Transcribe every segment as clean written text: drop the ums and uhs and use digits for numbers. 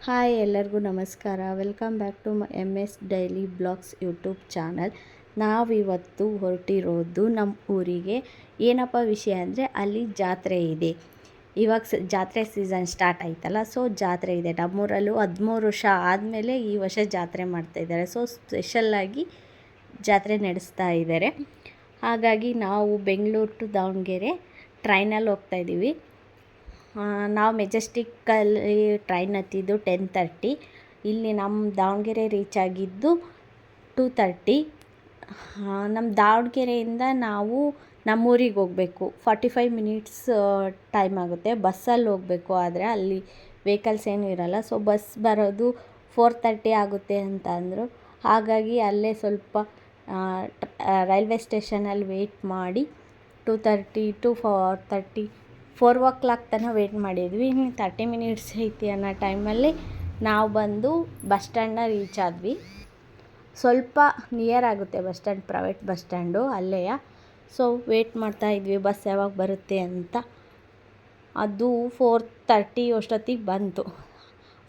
Hi ಎಲ್ಲರಿಗೂ ನಮಸ್ಕಾರ. Welcome back to M S daily vlogs YouTube channel. ನಾವಿವತ್ತು ಹೊರಟಿರೋದು ನಮ್ಮ ಊರಿಗೆ. ಏನಪ್ಪ ವಿಷಯ ಅಂದರೆ ಅಲ್ಲಿ ಜಾತ್ರೆ ಇದೆ. ಇವಾಗ ಜಾತ್ರೆ ಸೀಸನ್ ಸ್ಟಾರ್ಟ್ ಆಯ್ತಲ್ಲ, ಸೊ ಜಾತ್ರೆ ಇದೆ ನಮ್ಮೂರಲ್ಲೂ. 13 ವರ್ಷ ಆದಮೇಲೆ ಈ ವರ್ಷ ಜಾತ್ರೆ ಮಾಡ್ತಾಯಿದ್ದಾರೆ. ಸೊ ಸ್ಪೆಷಲ್ಲಾಗಿ ಜಾತ್ರೆ ನಡೆಸ್ತಾ ಇದ್ದಾರೆ. ಹಾಗಾಗಿ ನಾವು ಬೆಂಗಳೂರು ಟು ದಾವಣಗೆರೆ ಟ್ರೈನಲ್ಲಿ ಹೋಗ್ತಾಯಿದ್ದೀವಿ. ನಾವು ಮೆಜೆಸ್ಟಿಕ್ಕಲ್ಲಿ ಟ್ರೈನ್ ಹತ್ತಿದ್ದು 10:30. ಇಲ್ಲಿ ನಮ್ಮ ದಾವಣಗೆರೆ ರೀಚ್ ಆಗಿದ್ದು 2:30. ನಮ್ಮ ದಾವಣಗೆರೆಯಿಂದ ನಾವು ನಮ್ಮೂರಿಗೆ ಹೋಗಬೇಕು. 45 ಮಿನಿಟ್ಸ್ ಟೈಮ್ ಆಗುತ್ತೆ. ಬಸ್ಸಲ್ಲಿ ಹೋಗಬೇಕು, ಆದರೆ ಅಲ್ಲಿ ವೆಹಿಕಲ್ಸ್ ಏನೂ ಇರಲ್ಲ. ಸೊ ಬಸ್ ಬರೋದು 4:30 ಆಗುತ್ತೆ ಅಂತ ಅಂದರು. ಹಾಗಾಗಿ ಅಲ್ಲೇ ಸ್ವಲ್ಪ ರೈಲ್ವೆ ಸ್ಟೇಷನಲ್ಲಿ ವೆಯ್ಟ್ ಮಾಡಿ 2:30 to 4:30 4 o'clock ತನಕ ವೆಯ್ಟ್ ಮಾಡಿದ್ವಿ. ಇನ್ನು 30 ಮಿನಿಟ್ಸ್ ಐತಿ ಅನ್ನೋ ಟೈಮಲ್ಲಿ ನಾವು ಬಂದು ಬಸ್ ಸ್ಟ್ಯಾಂಡ್ನ ರೀಚ್ ಆದ್ವಿ. ಸ್ವಲ್ಪ ನಿಯರ್ ಆಗುತ್ತೆ bus stand, private bus stand ಅಲ್ಲೇ. ಸೊ ವೆಯ್ಟ್ ಮಾಡ್ತಾಯಿದ್ವಿ ಬಸ್ ಯಾವಾಗ ಬರುತ್ತೆ ಅಂತ. ಅದು 4:30 ಅಷ್ಟೊತ್ತಿಗೆ ಬಂತು.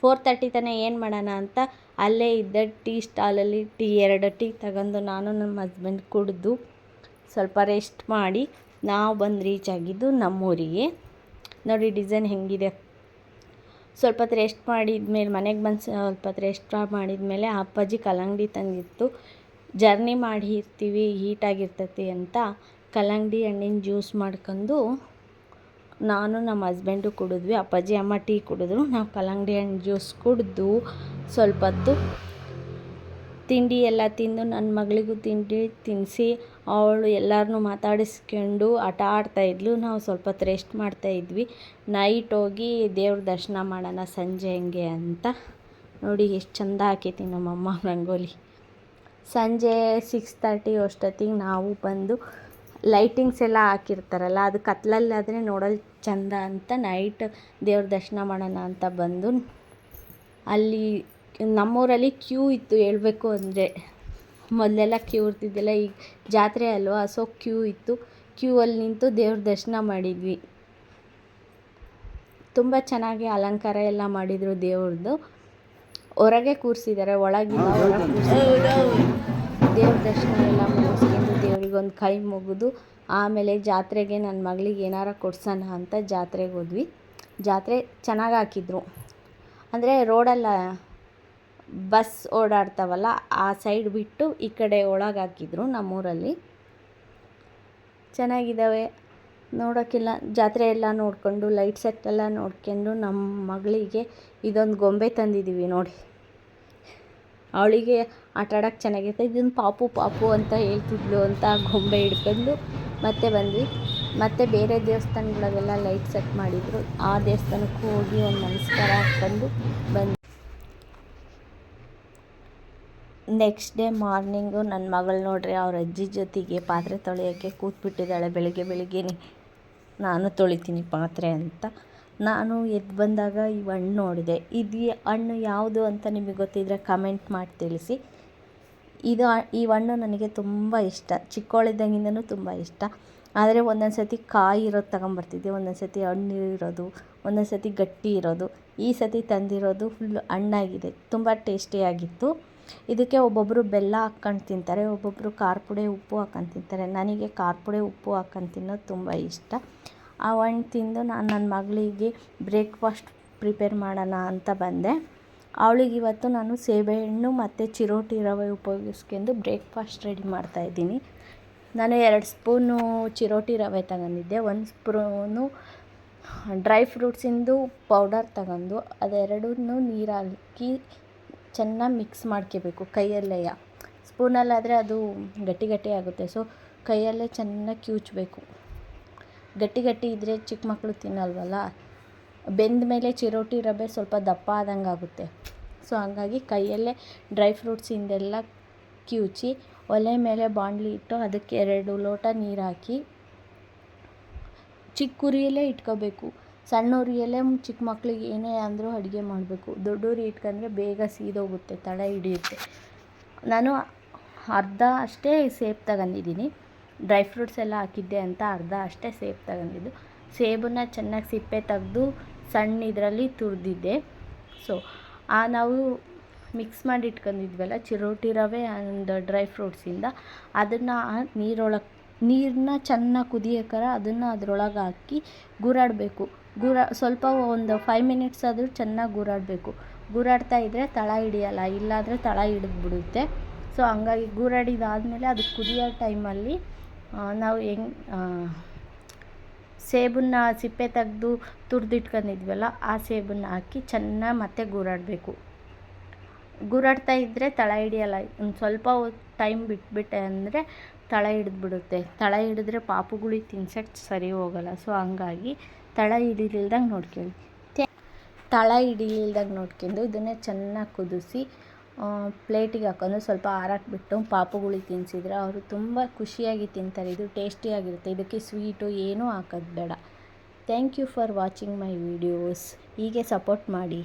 4:30 ತನಕ ಏನು ಮಾಡೋಣ ಅಂತ ಅಲ್ಲೇ ಇದ್ದ ಟೀ ಸ್ಟಾಲಲ್ಲಿ 2 ಟೀ ತಗೊಂಡು ನಾನು ನಮ್ಮ ಹಸ್ಬೆಂಡ್ ಕುಡಿದು ಸ್ವಲ್ಪ ರೆಸ್ಟ್ ಮಾಡಿ ನಾವು ಬಂದು ರೀಚ್ ಆಗಿದ್ದು ನಮ್ಮೂರಿಗೆ. ನೋಡಿ ಡಿಸೈನ್ ಹೆಂಗಿದೆ. ಸ್ವಲ್ಪ ಹೊತ್ತು ರೆಸ್ಟ್ ಮಾಡಿದ್ಮೇಲೆ ಮನೆಗೆ ಬಂದು ಸ್ವಲ್ಪ ಹೊತ್ತು ರೆಸ್ಟ್ ಮಾಡಿದ್ಮೇಲೆ ಅಪ್ಪಾಜಿ ಕಲ್ಲಂಗಡಿ ತಂದಿತ್ತು. ಜರ್ನಿ ಮಾಡಿರ್ತೀವಿ, ಹೀಟಾಗಿರ್ತೈತಿ ಅಂತ ಕಲ್ಲಂಗಡಿ ಹಣ್ಣಿನ ಜ್ಯೂಸ್ ಮಾಡ್ಕೊಂಡು ನಾನು ನಮ್ಮ ಹಸ್ಬೆಂಡು ಕುಡಿದ್ವಿ. ಅಪ್ಪಾಜಿ ಅಮ್ಮ ಟೀ ಕುಡಿದ್ರು. ನಾವು ಕಲ್ಲಂಗಡಿ ಹಣ್ಣು ಜ್ಯೂಸ್ ಕುಡಿದು ಸ್ವಲ್ಪ ಹೊತ್ತು ತಿಂಡಿ ಎಲ್ಲ ತಿಂದು ನನ್ನ ಮಗಳಿಗೂ ತಿಂಡಿ ತಿನ್ನಿಸಿ ಅವಳು ಎಲ್ಲರನ್ನೂ ಮಾತಾಡಿಸ್ಕೊಂಡು ಆಟ ಆಡ್ತಾಯಿದ್ಲು. ನಾವು ಸ್ವಲ್ಪ ಹೊತ್ತು ರೆಸ್ಟ್ ಮಾಡ್ತಾಯಿದ್ವಿ. ನೈಟ್ ಹೋಗಿ ದೇವ್ರ ದರ್ಶನ ಮಾಡೋಣ ಸಂಜೆ ಹಂಗೆ ಅಂತ. ನೋಡಿ ಎಷ್ಟು ಚೆಂದ ಹಾಕೈತಿ ನಮ್ಮಮ್ಮ ರಂಗೋಲಿ. ಸಂಜೆ 6:30 ಅಷ್ಟೊತ್ತಿಗೆ ನಾವು ಬಂದು ಲೈಟಿಂಗ್ಸ್ ಎಲ್ಲ ಹಾಕಿರ್ತಾರಲ್ಲ, ಅದು ಕತ್ಲಲ್ಲಾದರೆ ನೋಡಲು ಚೆಂದ ಅಂತ ನೈಟ್ ದೇವ್ರ ದರ್ಶನ ಮಾಡೋಣ ಅಂತ ಬಂದು ಅಲ್ಲಿ ನಮ್ಮೂರಲ್ಲಿ ಕ್ಯೂ ಇತ್ತು. ಹೇಳಬೇಕು ಅಂದರೆ ಮೊದಲೆಲ್ಲ ಕ್ಯೂ ಇರ್ತಿದ್ದಿಲ್ಲ, ಈಗ ಜಾತ್ರೆ ಅಲ್ವಾ, ಸೊ ಕ್ಯೂ ಇತ್ತು. ಕ್ಯೂ ಅಲ್ಲಿ ನಿಂತು ದೇವ್ರ ದರ್ಶನ ಮಾಡಿದ್ವಿ. ತುಂಬ ಚೆನ್ನಾಗಿ ಅಲಂಕಾರ ಎಲ್ಲ ಮಾಡಿದರು ದೇವ್ರದ್ದು. ಹೊರಗೆ ಕೂರಿಸಿದ್ದಾರೆ, ಒಳಗಿಲ್ಲ, ಹೊರಗೆ ಕೂರಿಸಿದ್ದಾರೆ. ದೇವ್ರ ದರ್ಶನ ಎಲ್ಲ ಮುಗಿಸ್ಕೊಂಡು ದೇವ್ರಿಗೊಂದು ಕೈ ಮುಗಿದು ಆಮೇಲೆ ಜಾತ್ರೆಗೆ ನನ್ನ ಮಗಳಿಗೆ ಏನಾರ ಕೊಡ್ಸೋಣ ಅಂತ ಜಾತ್ರೆಗೆ ಹೋದ್ವಿ. ಜಾತ್ರೆ ಚೆನ್ನಾಗಿ ಹಾಕಿದ್ರು. ಅಂದರೆ ರೋಡಲ್ಲ ಬಸ್ ಓಡಾಡ್ತಾವಲ್ಲ ಆ ಸೈಡ್ ಬಿಟ್ಟು ಈ ಕಡೆ ಒಳಗೆ ಹಾಕಿದ್ರು. ನಮ್ಮೂರಲ್ಲಿ ಚೆನ್ನಾಗಿದ್ದಾವೆ ನೋಡೋಕ್ಕೆಲ್ಲ. ಜಾತ್ರೆ ಎಲ್ಲ ನೋಡಿಕೊಂಡು ಲೈಟ್ ಸೆಟ್ ಎಲ್ಲ ನೋಡ್ಕೊಂಡು ನಮ್ಮ ಮಗಳಿಗೆ ಇದೊಂದು ಗೊಂಬೆ ತಂದಿದ್ದೀವಿ ನೋಡಿ. ಅವಳಿಗೆ ಆಟ ಆಡೋಕ್ಕೆ ಚೆನ್ನಾಗಿರುತ್ತೆ. ಇದನ್ನು ಪಾಪು ಪಾಪು ಅಂತ ಹೇಳ್ತಿದ್ಲು ಅಂತ ಗೊಂಬೆ ಹಿಡ್ಕೊಂಡು ಮತ್ತೆ ಬಂದ್ವಿ. ಮತ್ತು ಬೇರೆ ದೇವಸ್ಥಾನಗಳಿಗೆಲ್ಲ ಲೈಟ್ ಸೆಟ್ ಮಾಡಿದರು. ಆ ದೇವಸ್ಥಾನಕ್ಕೂ ಹೋಗಿ ಒಂದು ನಮಸ್ಕಾರ ಹಾಕ್ಕೊಂಡು ಬಂದು ನೆಕ್ಸ್ಟ್ ಡೇ ಮಾರ್ನಿಂಗು ನನ್ನ ಮಗಳು ನೋಡ್ರಿ ಅವ್ರ ಅಜ್ಜಿ ಜೊತೆಗೆ ಪಾತ್ರೆ ತೊಳೆಯೋಕ್ಕೆ ಕೂತ್ಬಿಟ್ಟಿದ್ದಾಳೆ. ಬೆಳಿಗ್ಗೆನೇ ನಾನು ತೊಳಿತೀನಿ ಪಾತ್ರೆ ಅಂತ. ನಾನು ಎದ್ದು ಬಂದಾಗ ಈ ಹಣ್ಣು ನೋಡಿದೆ. ಇದು ಹಣ್ಣು ಯಾವುದು ಅಂತ ನಿಮಗೆ ಗೊತ್ತಿದ್ದರೆ ಕಮೆಂಟ್ ಮಾಡಿ ತಿಳಿಸಿ. ಈ ಹಣ್ಣು ನನಗೆ ತುಂಬ ಇಷ್ಟ, ಚಿಕ್ಕವಳಿದ್ದಾಗಿಂದನೂ ತುಂಬ ಇಷ್ಟ. ಆದರೆ ಒಂದೊಂದು ಸತಿ ಕಾಯಿ ಇರೋದು ತಗೊಂಬರ್ತಿದ್ದೆ, ಒಂದೊಂದು ಸತಿ ಹಣ್ಣು ಇರೋದು, ಒಂದೊಂದು ಸತಿ ಗಟ್ಟಿ ಇರೋದು. ಈ ಸತಿ ತಂದಿರೋದು ಫುಲ್ ಹಣ್ಣಾಗಿದೆ, ತುಂಬ ಟೇಸ್ಟಿಯಾಗಿತ್ತು. ಇದಕ್ಕೆ ಒಬ್ಬೊಬ್ಬರು ಬೆಲ್ಲ ಹಾಕ್ಕೊಂಡು ತಿಂತಾರೆ, ಒಬ್ಬೊಬ್ಬರು ಖಾರ ಪುಡಿ ಉಪ್ಪು ಹಾಕ್ಕೊಂಡು ತಿಂತಾರೆ. ನನಗೆ ಖಾರ ಪುಡಿ ಉಪ್ಪು ಹಾಕ್ಕೊಂಡು ತಿನ್ನೋದು ತುಂಬ ಇಷ್ಟ. ಆ ಹಣ್ಣು ತಿಂದು ನಾನು ನನ್ನ ಮಗಳಿಗೆ ಬ್ರೇಕ್ಫಾಸ್ಟ್ ಪ್ರಿಪೇರ್ ಮಾಡೋಣ ಅಂತ ಬಂದೆ. ಅವಳಿಗೆ ಇವತ್ತು ನಾನು ಸೇಬೆಹಣ್ಣು ಮತ್ತು ಚಿರೋಟಿ ರವೆ ಉಪಯೋಗಿಸ್ಕೊಂಡು ಬ್ರೇಕ್ಫಾಸ್ಟ್ ರೆಡಿ ಮಾಡ್ತಾಯಿದ್ದೀನಿ. ನಾನು 2 ಸ್ಪೂನು ಚಿರೋಟಿ ರವೆ ತಗೊಂಡಿದ್ದೆ, 1 ಸ್ಪೂನು ಡ್ರೈ ಫ್ರೂಟ್ಸಿಂದು ಪೌಡರ್ ತಗೊಂಡು ಅದೆರಡನ್ನೂ ನೀರು ಹಾಕಿ ಚೆನ್ನಾಗಿ ಮಿಕ್ಸ್ ಮಾಡ್ಕೋಬೇಕು ಕೈಯಲ್ಲೇ. ಸ್ಪೂನಲ್ಲಾದರೆ ಅದು ಗಟ್ಟಿ ಗಟ್ಟಿ ಆಗುತ್ತೆ. ಸೊ ಕೈಯಲ್ಲೇ ಚೆನ್ನಾಗಿ ಕಿವುಚಬೇಕು. ಗಟ್ಟಿ ಗಟ್ಟಿ ಇದ್ದರೆ ಚಿಕ್ಕ ಮಕ್ಕಳು ತಿನ್ನಲ್ವಲ್ಲ. ಬೆಂದ ಮೇಲೆ ಚಿರೋಟಿ ರವೆ ಸ್ವಲ್ಪ ದಪ್ಪ ಆದಂಗೆ ಆಗುತ್ತೆ. ಸೊ ಹಂಗಾಗಿ ಕೈಯಲ್ಲೇ ಡ್ರೈ ಫ್ರೂಟ್ಸಿಂದೆಲ್ಲ ಕಿವುಚಿ ಒಲೆ ಮೇಲೆ ಬಾಣಲಿ ಇಟ್ಟು ಅದಕ್ಕೆ 2 ಲೋಟ ನೀರು ಹಾಕಿ ಚಿಕ್ಕ ಉರಿಯಲ್ಲೇ ಇಟ್ಕೋಬೇಕು. ಸಣ್ಣ ಉರಿಯಲ್ಲೇ ಚಿಕ್ಕ ಮಕ್ಳಿಗೆ ಏನೇ ಅಂದರೂ ಅಡುಗೆ ಮಾಡಬೇಕು. ದೊಡ್ಡ ಉರಿ ಇಟ್ಕೊಂಡ್ರೆ ಬೇಗ ಸೀದೋಗುತ್ತೆ, ತಳ ಹಿಡಿಯುತ್ತೆ. ನಾನು ಅರ್ಧ ಅಷ್ಟೇ ಸೇಬು ತಗೊಂಡಿದ್ದೀನಿ. ಡ್ರೈ ಫ್ರೂಟ್ಸ್ ಎಲ್ಲ ಹಾಕಿದ್ದೆ ಅಂತ ಅರ್ಧ ಅಷ್ಟೇ ಸೇಬು ತಗೊಂಡಿದ್ದು. ಸೇಬನ್ನು ಚೆನ್ನಾಗಿ ಸಿಪ್ಪೆ ತೆಗೆದು ಸಣ್ಣ ಇದರಲ್ಲಿ ತುರಿದಿದ್ದೆ. ಸೊ ನಾವು ಮಿಕ್ಸ್ ಮಾಡಿ ಇಟ್ಕೊಂಡಿದ್ವಲ್ಲ ಚಿರೋಟಿ ರವೆ ಆ್ಯಂಡ್ ಡ್ರೈ ಫ್ರೂಟ್ಸಿಂದ ಅದನ್ನು ನೀರನ್ನ ಚೆನ್ನಾಗಿ ಕುದಿಯೋಕ್ಕಾರ ಅದನ್ನು ಅದರೊಳಗೆ ಹಾಕಿ ಗೂರಾಡಬೇಕು. ಸ್ವಲ್ಪ ಒಂದು 5 ಮಿನಿಟ್ಸ್ ಆದರೂ ಚೆನ್ನಾಗಿ ಗೂರಾಡ್ತಾ ಇದ್ದರೆ ತಳ ಹಿಡಿಯಲ್ಲ, ಇಲ್ಲಾಂದರೆ ತಳ ಹಿಡಿದ್ಬಿಡುತ್ತೆ. ಸೊ ಹಂಗಾಗಿ ಗೂರಾಡಿದಾದಮೇಲೆ ಅದು ಕುದಿಯೋ ಟೈಮಲ್ಲಿ ನಾವು ಸೇಬನ್ನು ಸಿಪ್ಪೆ ತೆಗೆದು ತುರಿದಿಟ್ಕೊಂಡಿದ್ವಲ್ಲ ಆ ಸೇಬನ್ನು ಹಾಕಿ ಚೆನ್ನಾಗಿ ಮತ್ತೆ ಗೂರಾಡ್ತಾ ಇದ್ದರೆ ತಳ ಹಿಡಿಯಲ್ಲ. ಒಂದು ಸ್ವಲ್ಪ ಟೈಮ್ ಬಿಟ್ಬಿಟ್ಟೆ ಅಂದರೆ ತಳ ಹಿಡಿದ್ಬಿಡುತ್ತೆ. ತಳ ಹಿಡಿದ್ರೆ ಪಾಪುಗಳಿಗೆ ತಿನ್ಸೋಕ್ಕೆ ಸರಿ ಹೋಗಲ್ಲ. ಸೊ ಹಂಗಾಗಿ ತಳ ಹಿಡಿಲಿಲ್ದಂಗೆ ನೋಡ್ಕೊಂಡು ಇದನ್ನೇ ಚೆನ್ನಾಗಿ ಕುದಿಸಿ ಪ್ಲೇಟಿಗೆ ಹಾಕೊಂಡು ಸ್ವಲ್ಪ ಆರಕ್ಕೆ ಬಿಟ್ಟು ಪಾಪುಗಳಿಗೆ ತಿನ್ನಿಸಿದ್ರೆ ಅವರು ತುಂಬ ಖುಷಿಯಾಗಿ ತಿಂತಾರೆ. ಇದು ಟೇಸ್ಟಿಯಾಗಿರುತ್ತೆ. ಇದಕ್ಕೆ ಸ್ವೀಟು ಏನೂ ಹಾಕೋದು ಬೇಡ. Thank you for watching my videos. ಹೀಗೆ ಸಪೋರ್ಟ್ ಮಾಡಿ.